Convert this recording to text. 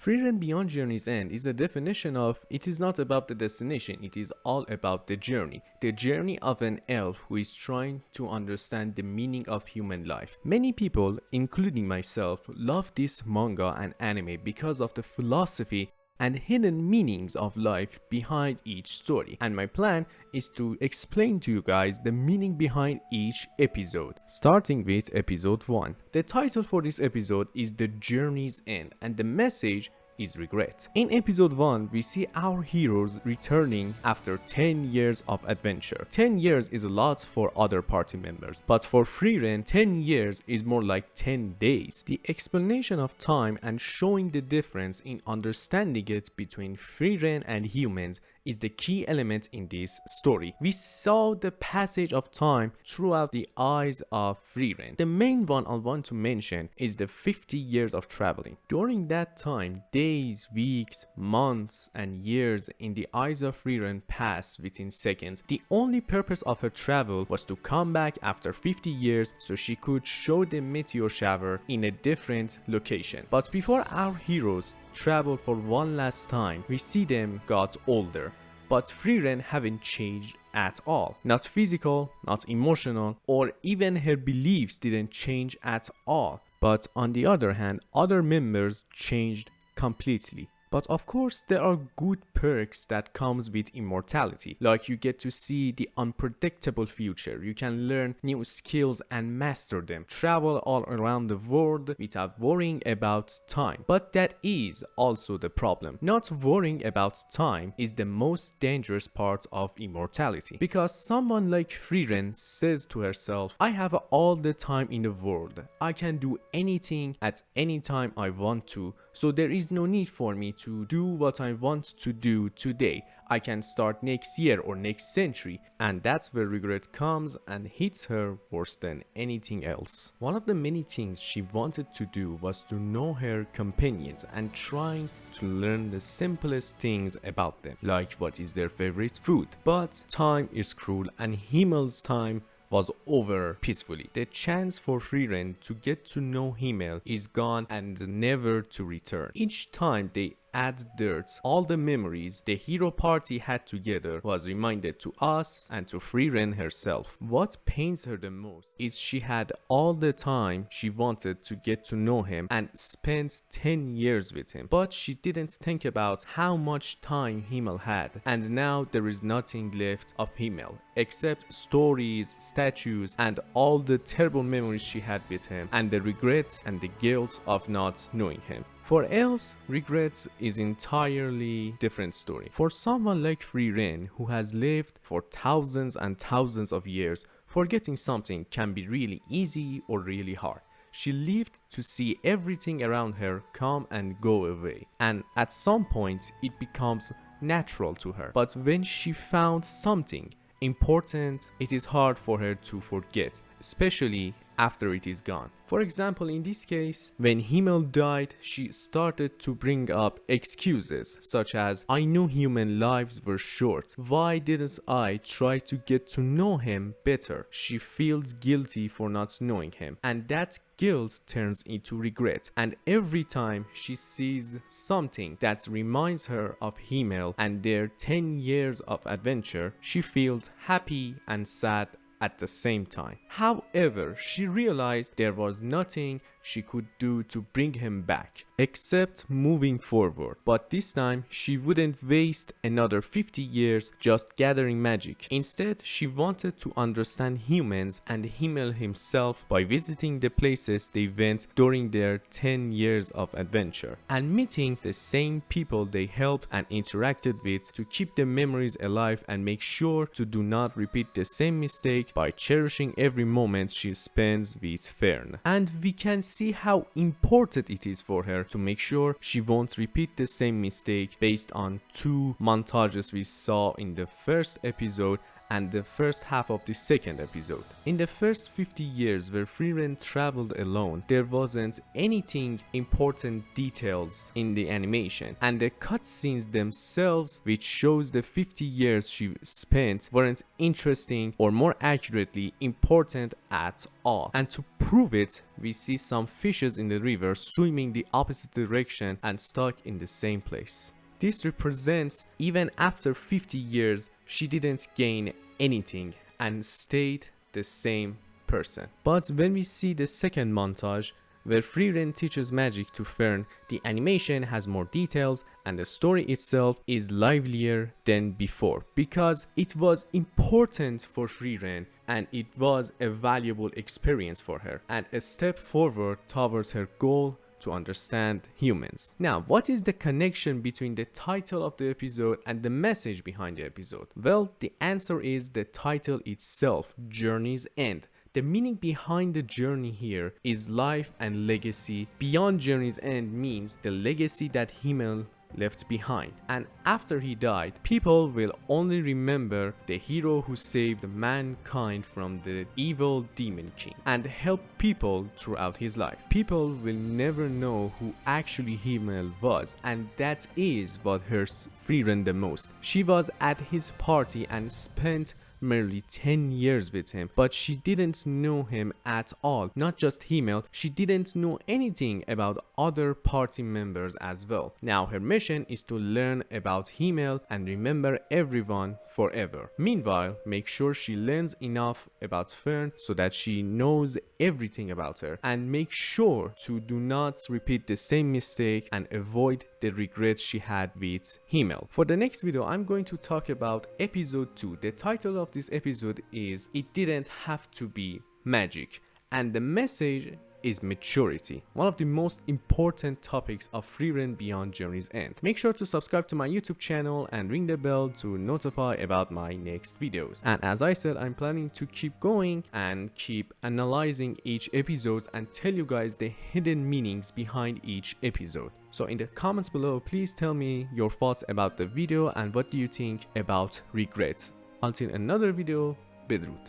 Frieren Beyond Journey's End is a definition of it is not about the destination, it is all about the journey. The journey of an elf who is trying to understand the meaning of human life. Many people, including myself, love this manga and anime because of the philosophy and hidden meanings of life behind each story. And my plan is to explain to you guys the meaning behind each episode, starting with episode 1. The title for this episode is The Journey's End, and the message is regret. In episode 1, we see our heroes returning after 10 years of adventure. 10 years is a lot for other party members, but for Frieren, 10 years is more like 10 days. The explanation of time and showing the difference in understanding it between Frieren and humans is the key element in this story. We saw the passage of time throughout the eyes of Frieren. The main one I want to mention is the 50 years of traveling. During that time, days, weeks, months, and years in the eyes of Frieren passed within seconds. The only purpose of her travel was to come back after 50 years so she could show the meteor shower in a different location. But before our heroes travel for one last time, we see them got older. But Frieren haven't changed at all. Not physical, not emotional, or even her beliefs didn't change at all. But on the other hand, other members changed completely. But of course, there are good perks that comes with immortality, like you get to see the unpredictable future, you can learn new skills and master them, travel all around the world without worrying about time. But that is also the problem. Not worrying about time is the most dangerous part of immortality, because someone like Frieren says to herself, I have all the time in the world, I can do anything at any time I want to, so there is no need for me to do what I want to do today. I can start next year or next century. And that's where regret comes and hits her worse than anything else. One of the many things she wanted to do was to know her companions and trying to learn the simplest things about them, like what is their favorite food. But time is cruel and Himmel's time was over peacefully. The chance for Frieren to get to know Himmel is gone and never to return. Each time they add dirt, all the memories the hero party had together was reminded to us and to Frieren herself. What pains her the most is she had all the time she wanted to get to know him and spent 10 years with him, but she didn't think about how much time Himmel had, and now there is nothing left of Himmel except stories, statues, and all the terrible memories she had with him, and the regrets and the guilt of not knowing him. For elves, regrets is entirely different story. For someone like Frieren, who has lived for thousands and thousands of years, forgetting something can be really easy or really hard. She lived to see everything around her come and go away, and at some point it becomes natural to her. But when she found something important, it is hard for her to forget, especially after it is gone. For example, in this case, when Himmel died, she started to bring up excuses such as, I knew human lives were short. Why didn't I try to get to know him better? She feels guilty for not knowing him, and that guilt turns into regret. And every time she sees something that reminds her of Himmel and their 10 years of adventure, she feels happy and sad at the same time. However, she realized there was nothing she could do to bring him back except moving forward. But this time she wouldn't waste another 50 years just gathering magic. Instead, she wanted to understand humans and Himmel himself by visiting the places they went during their 10 years of adventure and meeting the same people they helped and interacted with to keep the memories alive and make sure to do not repeat the same mistake by cherishing every moment she spends with Fern. And we can see how important it is for her to make sure she won't repeat the same mistake based on 2 montages we saw in the first episode and the first half of the second episode. In the first 50 years where Frieren traveled alone, there wasn't anything important details in the animation, and the cutscenes themselves, which shows the 50 years she spent, weren't interesting or more accurately important at all. And to prove it, we see some fishes in the river swimming the opposite direction and stuck in the same place. This represents even after 50 years she didn't gain anything and stayed the same person. But when we see the second montage where Frieren teaches magic to Fern, the animation has more details and the story itself is livelier than before because it was important for Frieren and it was a valuable experience for her and a step forward towards her goal to understand humans. Now, what is the connection between the title of the episode and the message behind the episode? Well, the answer is the title itself, Journey's End. The meaning behind the journey here is life and legacy. Beyond Journey's End means the legacy that Himmel left behind. And after he died, people will only remember the hero who saved mankind from the evil demon king and helped people throughout his life. People will never know who actually Himmel was, and that is what hurts Frieren the most. She was at his party and spent merely 10 years with him, but she didn't know him at all. Not just Himmel, she didn't know anything about other party members as well. Now her mission is to learn about Himmel and remember everyone forever. Meanwhile, make sure she learns enough about Fern so that she knows everything about her, and make sure to do not repeat the same mistake and avoid the regrets she had with Himmel. For the next video, I'm going to talk about episode 2. The title of this episode is It Didn't Have to Be Magic, and the message is maturity, one of the most important topics of Frieren Beyond Journey's End. Make sure to subscribe to my YouTube channel and ring the bell to notify about my next videos. And as I said, I'm planning to keep going and keep analyzing each episode and tell you guys the hidden meanings behind each episode. So in the comments below, please tell me your thoughts about the video and what do you think about regrets. Until another video, Bedrut.